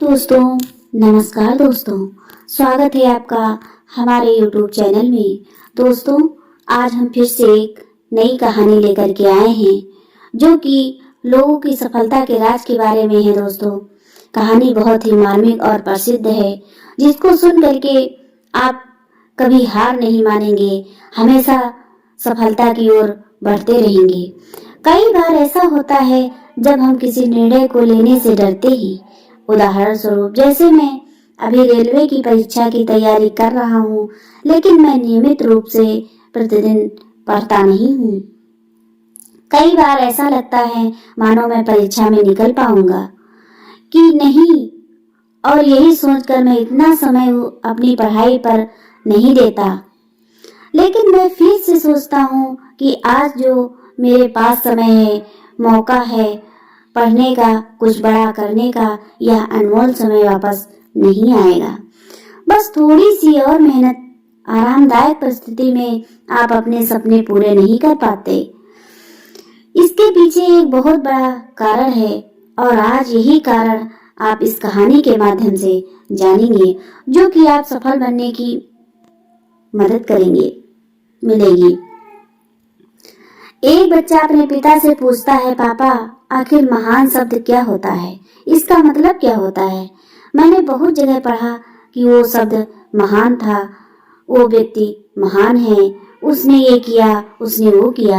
दोस्तों, नमस्कार दोस्तों। स्वागत है आपका हमारे YouTube चैनल में। दोस्तों, आज हम फिर से एक नई कहानी लेकर के आए हैं जो कि लोगों की सफलता के राज के बारे में है। दोस्तों, कहानी बहुत ही मार्मिक और प्रसिद्ध है जिसको सुन करके आप कभी हार नहीं मानेंगे, हमेशा सफलता की ओर बढ़ते रहेंगे। कई बार ऐसा होता है जब हम किसी निर्णय को लेने से डरते ही। उदाहरण स्वरूप, जैसे मैं अभी रेलवे की परीक्षा की तैयारी कर रहा हूँ, लेकिन मैं नियमित रूप से प्रतिदिन पढ़ता नहीं हूँ। कई बार ऐसा लगता है मानो मैं परीक्षा में निकल पाऊंगा कि नहीं, और यही सोचकर मैं इतना समय अपनी पढ़ाई पर नहीं देता। लेकिन मैं फिर से सोचता हूँ कि आज जो मेरे पास समय है, मौका है पढ़ने का, कुछ बड़ा करने का, यह अनमोल समय वापस नहीं आएगा। बस थोड़ी सी और मेहनत, आरामदायक परिस्थिति में आप अपने सपने पूरे नहीं कर पाते। इसके पीछे एक बहुत बड़ा कारण है और आज यही कारण आप इस कहानी के माध्यम से जानेंगे, जो कि आप सफल बनने की मदद मिलेगी। एक बच्चा अपने पिता से पूछता है, पापा, आखिर महान शब्द क्या होता है? इसका मतलब क्या होता है? मैंने बहुत जगह पढ़ा कि वो शब्द महान था, वो व्यक्ति महान है, उसने ये किया, उसने वो किया।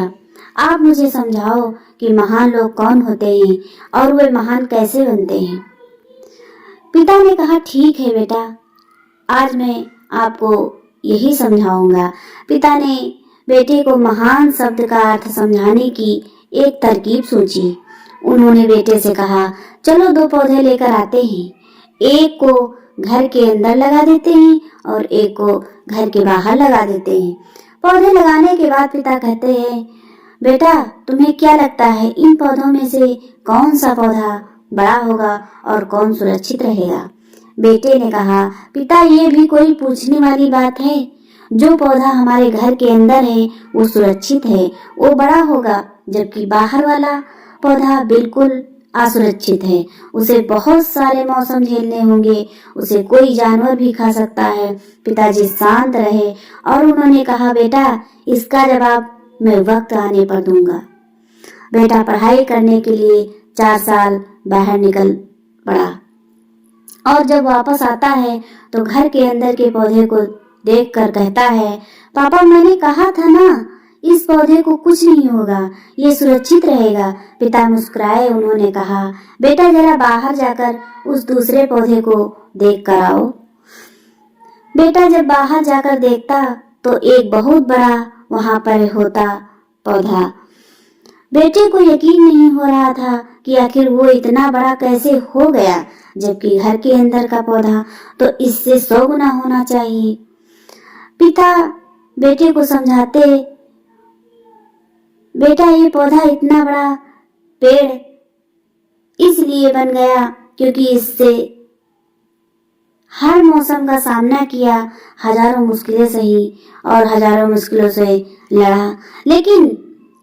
आप मुझे समझाओ कि महान लोग कौन होते हैं और वे महान कैसे बनते हैं। पिता ने कहा, ठीक है बेटा, आज मैं आपको यही समझाऊंगा। पिता ने बेटे को महान शब्द का अर्थ समझाने की एक तरकीब सोची। उन्होंने बेटे से कहा, चलो 2 पौधे लेकर आते हैं। एक को घर के अंदर लगा देते हैं और एक को घर के बाहर लगा देते हैं। पौधे लगाने के बाद पिता कहते हैं, बेटा, तुम्हें क्या लगता है इन पौधों में से कौन सा पौधा बड़ा होगा और कौन सुरक्षित रहेगा? बेटे ने कहा, पिता, ये भी कोई पूछने वाली बात है? जो पौधा हमारे घर के अंदर है वो सुरक्षित है, वो बड़ा होगा, जबकि बाहर वाला पौधा बिल्कुल असुरक्षित है। उसे बहुत सारे मौसम झेलने होंगे, उसे कोई जानवर भी खा सकता है। पिताजी शांत रहे और उन्होंने कहा, बेटा, इसका जवाब मैं वक्त आने पर दूंगा। बेटा पढ़ाई करने के लिए 4 साल बाहर निकल पड़ा और जब वापस आता है तो घर के अंदर के पौधे को देखकर कहता है, पापा, मैंने कहा था ना, इस पौधे को कुछ नहीं होगा, ये सुरक्षित रहेगा। पिता मुस्कुराए। उन्होंने कहा, बेटा, जरा बाहर जाकर उस दूसरे पौधे को देख कर आओ। बेटा जब बाहर जाकर देखता तो एक बहुत बड़ा वहां पर होता पौधा। बेटे को यकीन नहीं हो रहा था कि आखिर वो इतना बड़ा कैसे हो गया, जबकि घर के अंदर का पौधा तो इससे 100 गुना होना चाहिए। पिता बेटे को समझाते, बेटा, ये पौधा इतना बड़ा पेड़ इसलिए बन गया क्योंकि इससे हर मौसम का सामना किया, हजारों मुश्किलें सही और हजारों मुश्किलों से लड़ा, लेकिन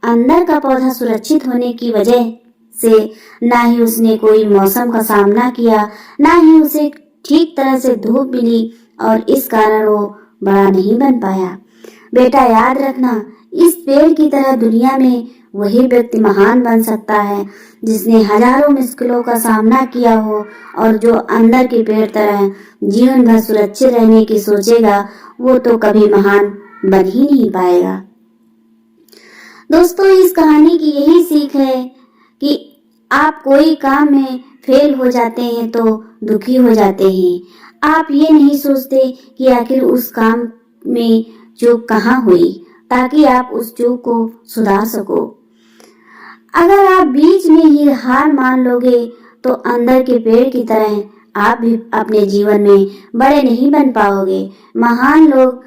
अंदर का पौधा सुरक्षित होने की वजह से ना ही उसने कोई मौसम का सामना किया, ना ही उसे ठीक तरह से धूप मिली और इस कारण वो बड़ा नहीं बन पाया। बेटा, याद रखना, इस पेड़ की तरह दुनिया में वही व्यक्ति महान बन सकता है जिसने हजारों मुश्किलों का सामना किया हो और जो अंदर के पेड़ तरह जीवन भर सुरक्षित रहने की सोचेगा, वो तो कभी महान बन ही नहीं पाएगा। दोस्तों, इस कहानी की यही सीख है कि आप कोई काम में फेल हो जाते हैं तो दुखी हो जाते हैं। आप ये नहीं सोचते कि आखिर उस काम में चूक कहाँ हुई, ताकि आप उस चूक को सुधार सको। अगर आप बीच में ही हार मान लोगे तो अंदर के पेड़ की तरह आप भी अपने जीवन में बड़े नहीं बन पाओगे। महान लोग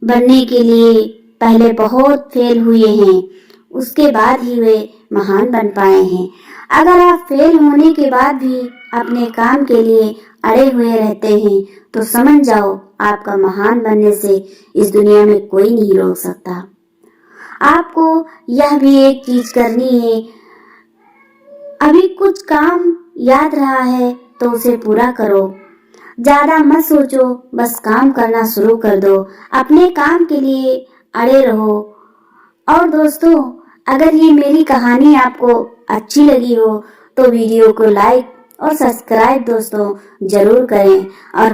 बनने के लिए पहले बहुत फेल हुए हैं, उसके बाद ही वे महान बन पाए हैं। अगर आप फेल होने के बाद भी अपने काम के लिए अड़े हुए रहते हैं तो समझ जाओ, आपका महान बनने से इस दुनिया में कोई नहीं रोक सकता। आपको यह भी एक चीज करनी है। अभी कुछ काम याद रहा है तो उसे पूरा करो। ज्यादा मत सोचो, बस काम करना शुरू कर दो। अपने काम के लिए अड़े रहो। और दोस्तों, अगर ये मेरी कहानी आपको अच्छी लगी हो तो वीडियो को लाइक और सब्सक्राइब दोस्तों जरूर करें और